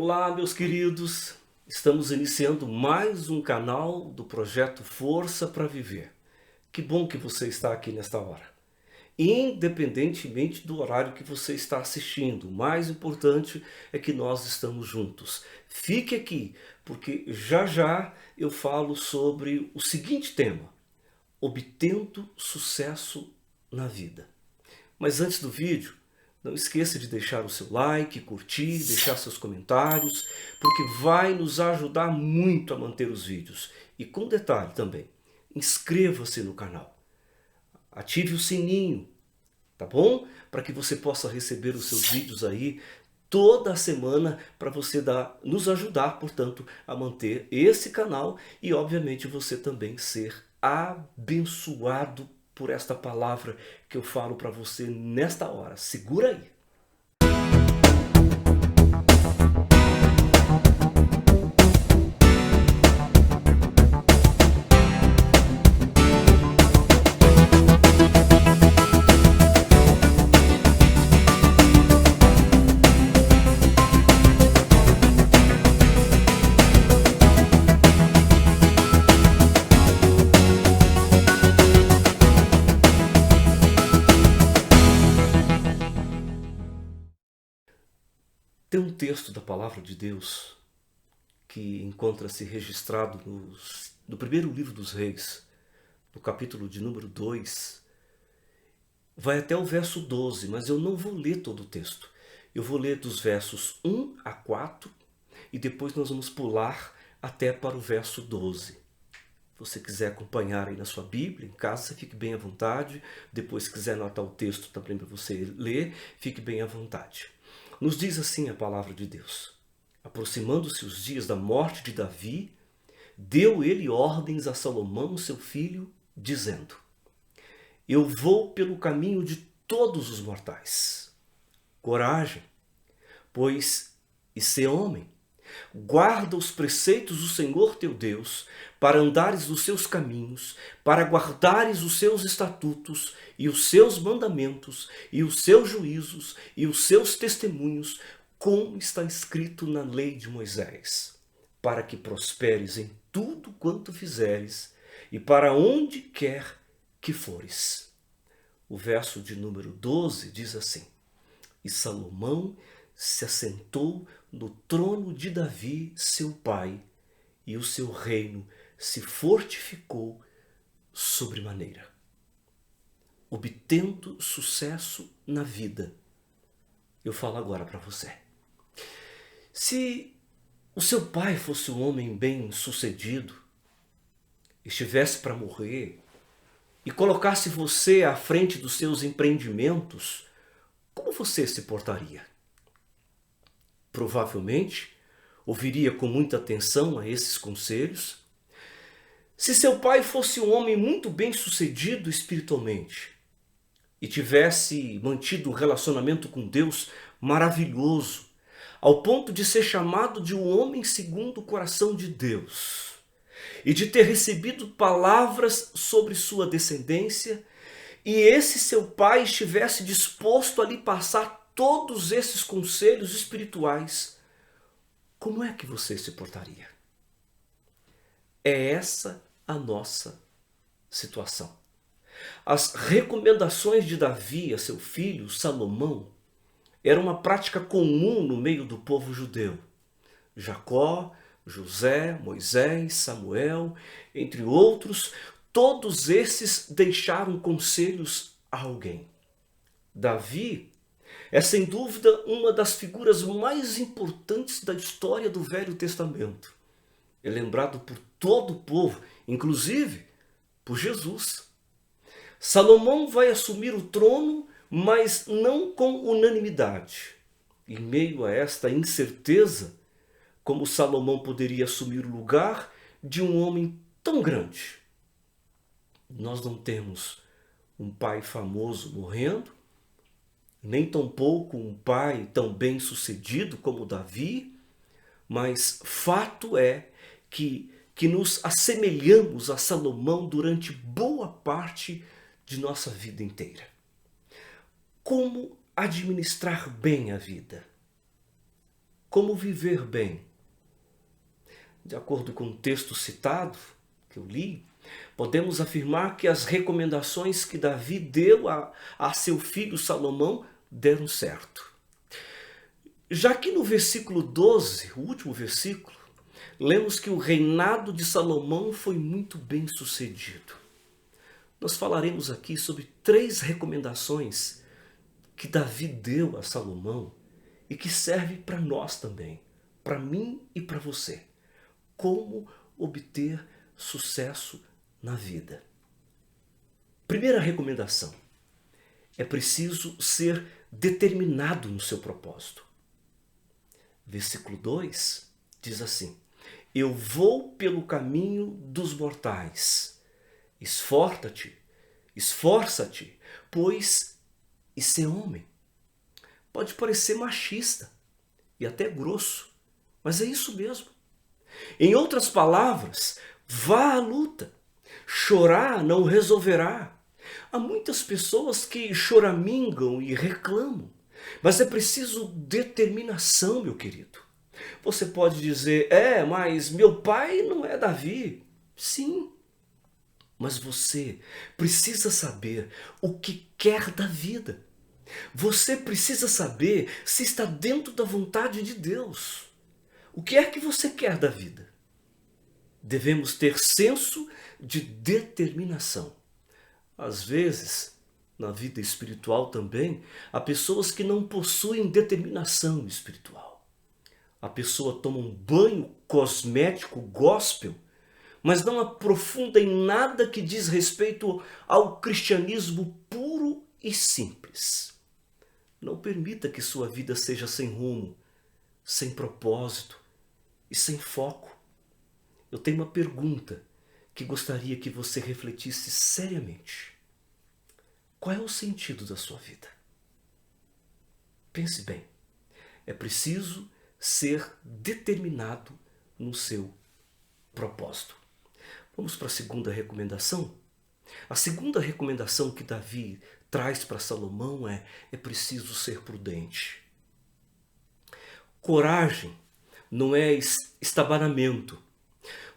Olá, meus queridos! Estamos iniciando mais um canal do projeto Força para Viver. Que bom que você está aqui nesta hora. Independentemente do horário que você está assistindo, o mais importante é que nós estamos juntos. Fique aqui, porque já já eu falo sobre o seguinte tema: obtendo sucesso na vida. Mas antes do vídeo, não esqueça de deixar o seu like, curtir, deixar seus comentários, porque vai nos ajudar muito a manter os vídeos. E com detalhe também, inscreva-se no canal, ative o sininho, tá bom? Para que você possa receber os seus vídeos aí toda semana, para você nos ajudar, portanto, a manter esse canal e, obviamente, você também ser abençoado por esta palavra que eu falo para você nesta hora. Segura aí. Tem um texto da Palavra de Deus que encontra-se registrado no primeiro livro dos Reis, no capítulo de número 2, vai até o verso 12, mas eu não vou ler todo o texto. Eu vou ler dos versos 1 a 4 e depois nós vamos pular até para o verso 12. Se você quiser acompanhar aí na sua Bíblia, em casa, você fique bem à vontade. Depois, se quiser anotar o texto também para você ler, fique bem à vontade. Nos diz assim a palavra de Deus: aproximando-se os dias da morte de Davi, deu ele ordens a Salomão, seu filho, dizendo: eu vou pelo caminho de todos os mortais. Coragem, pois, e sê homem. Guarda os preceitos do Senhor teu Deus, para andares nos seus caminhos, para guardares os seus estatutos e os seus mandamentos e os seus juízos e os seus testemunhos, como está escrito na lei de Moisés, para que prosperes em tudo quanto fizeres e para onde quer que fores. O verso de número 12 diz assim: e Salomão se assentou no trono de Davi, seu pai, e o seu reino se fortificou sobremaneira. Obtendo sucesso na vida. Eu falo agora para você. Se o seu pai fosse um homem bem-sucedido, estivesse para morrer e colocasse você à frente dos seus empreendimentos, como você se portaria? Provavelmente ouviria com muita atenção a esses conselhos. Se seu pai fosse um homem muito bem-sucedido espiritualmente e tivesse mantido um relacionamento com Deus maravilhoso, ao ponto de ser chamado de um homem segundo o coração de Deus, e de ter recebido palavras sobre sua descendência, e esse seu pai estivesse disposto a lhe passar todos esses conselhos espirituais, como é que você se portaria? É essa a nossa situação. As recomendações de Davi a seu filho Salomão eram uma prática comum no meio do povo judeu. Jacó, José, Moisés, Samuel, entre outros, todos esses deixaram conselhos a alguém. Davi é sem dúvida uma das figuras mais importantes da história do Velho Testamento. É lembrado por todo o povo, inclusive por Jesus. Salomão vai assumir o trono, mas não com unanimidade. Em meio a esta incerteza, como Salomão poderia assumir o lugar de um homem tão grande? Nós não temos um pai famoso morrendo, nem tampouco um pai tão bem sucedido como Davi, mas fato é que nos assemelhamos a Salomão durante boa parte de nossa vida inteira. Como administrar bem a vida? como viver bem. De acordo com o texto citado, que eu li, podemos afirmar que as recomendações que Davi deu a seu filho Salomão deram certo. Já que no versículo 12, o último versículo, lemos que o reinado de Salomão foi muito bem sucedido. Nós falaremos aqui sobre 3 recomendações que Davi deu a Salomão e que serve para nós também, para mim e para você. Como obter sucesso na vida. Primeira recomendação: é preciso ser determinado no seu propósito. Versículo 2 diz assim: eu vou pelo caminho dos mortais. Esforça-te, pois, e ser homem. Pode parecer machista e até grosso, mas é isso mesmo. Em outras palavras, vá à luta. Chorar não resolverá. Há muitas pessoas que choramingam e reclamam, mas é preciso determinação, meu querido. Você pode dizer, mas meu pai não é Davi. Sim, mas você precisa saber o que quer da vida. Você precisa saber se está dentro da vontade de Deus. O que é que você quer da vida? Devemos ter senso de determinação. Às vezes, na vida espiritual também, há pessoas que não possuem determinação espiritual. A pessoa toma um banho cosmético gospel, mas não aprofunda em nada que diz respeito ao cristianismo puro e simples. Não permita que sua vida seja sem rumo, sem propósito e sem foco. Eu tenho uma pergunta que gostaria que você refletisse seriamente. Qual é o sentido da sua vida? Pense bem. É preciso ser determinado no seu propósito. Vamos para a segunda recomendação? A segunda recomendação que Davi traz para Salomão é preciso ser prudente. Coragem não é estabanamento.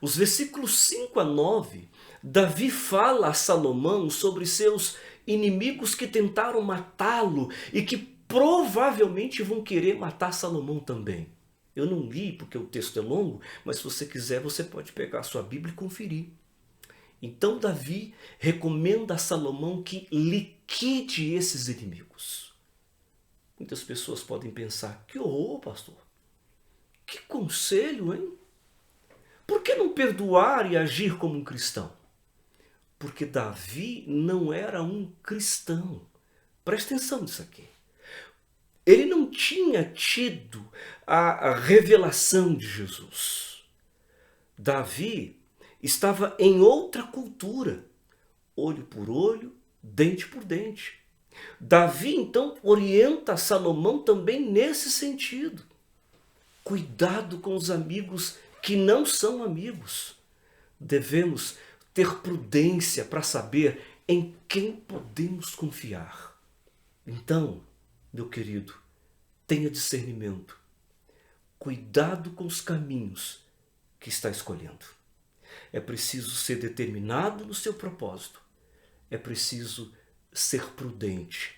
Os versículos 5 a 9, Davi fala a Salomão sobre seus inimigos que tentaram matá-lo e que provavelmente vão querer matar Salomão também. Eu não li porque o texto é longo, mas se você quiser você pode pegar a sua Bíblia e conferir. Então Davi recomenda a Salomão que liquide esses inimigos. Muitas pessoas podem pensar, que horror, pastor. Que conselho, hein? Por que não perdoar e agir como um cristão? Porque Davi não era um cristão. Presta atenção nisso aqui. Ele não tinha tido a revelação de Jesus. Davi estava em outra cultura. Olho por olho, dente por dente. Davi então orienta Salomão também nesse sentido. Cuidado com os amigos que não são amigos. Devemos ter prudência para saber em quem podemos confiar. Então, meu querido, tenha discernimento. Cuidado com os caminhos que está escolhendo. É preciso ser determinado no seu propósito. É preciso ser prudente.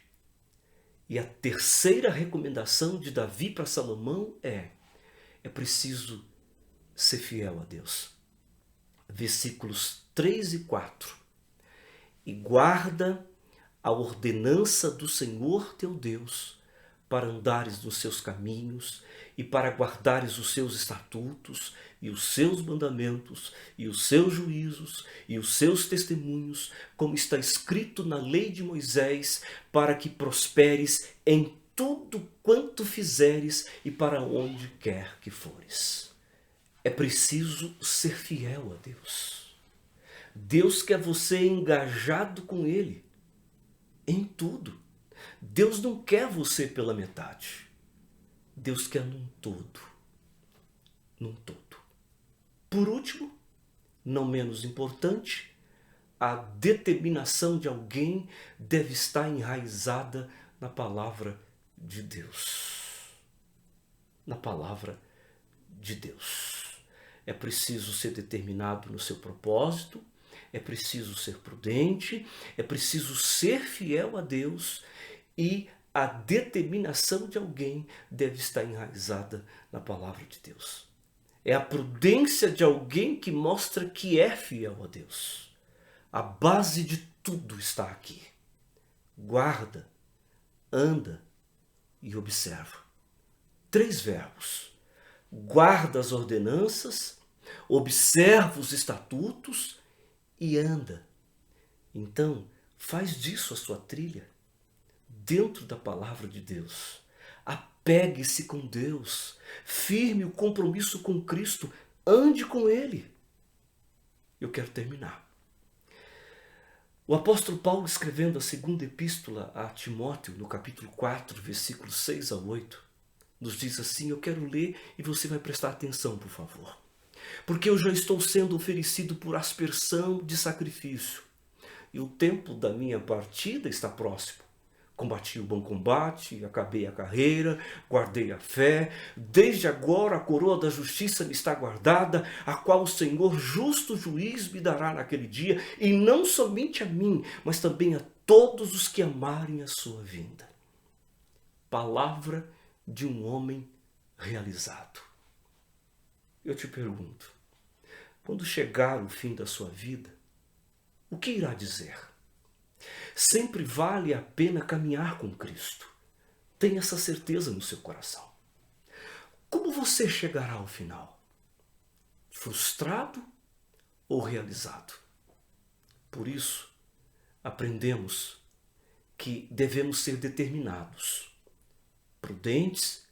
E a terceira recomendação de Davi para Salomão é preciso ser fiel a Deus. Versículos 3 e 4. E guarda a ordenança do Senhor teu Deus, para andares nos seus caminhos e para guardares os seus estatutos e os seus mandamentos e os seus juízos e os seus testemunhos, como está escrito na lei de Moisés, para que prosperes em tudo quanto fizeres e para onde quer que fores. É preciso ser fiel a Deus. Deus quer você engajado com Ele em tudo. Deus não quer você pela metade. Deus quer num todo. Num todo. Por último, não menos importante, a determinação de alguém deve estar enraizada na palavra de Deus. na palavra de Deus. É preciso ser determinado no seu propósito, é preciso ser prudente, é preciso ser fiel a Deus, e a determinação de alguém deve estar enraizada na palavra de Deus. É a prudência de alguém que mostra que é fiel a Deus. A base de tudo está aqui. Guarda, anda e observa. 3 verbos. Guarda as ordenanças, observa os estatutos e anda. Então, faz disso a sua trilha, dentro da palavra de Deus. Apegue-se com Deus, firme o compromisso com Cristo, ande com Ele. Eu quero terminar. O apóstolo Paulo, escrevendo a segunda epístola a Timóteo, no capítulo 4, versículos 6 a 8, nos diz assim, eu quero ler e você vai prestar atenção, por favor. Porque eu já estou sendo oferecido por aspersão de sacrifício, e o tempo da minha partida está próximo. Combati o bom combate, acabei a carreira, guardei a fé. Desde agora a coroa da justiça me está guardada, a qual o Senhor, justo juiz, me dará naquele dia, e não somente a mim, mas também a todos os que amarem a sua vinda. Palavra de um homem realizado. Eu te pergunto, quando chegar o fim da sua vida, o que irá dizer? Sempre vale a pena caminhar com Cristo. Tenha essa certeza no seu coração. Como você chegará ao final? Frustrado ou realizado? Por isso, aprendemos que devemos ser determinados, prudentes,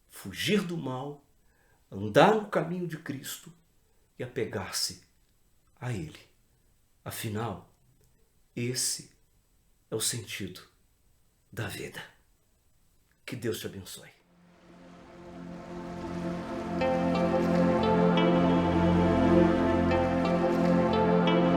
fugir do mal, andar no caminho de Cristo e apegar-se a Ele. Afinal, esse é o sentido da vida. Que Deus te abençoe.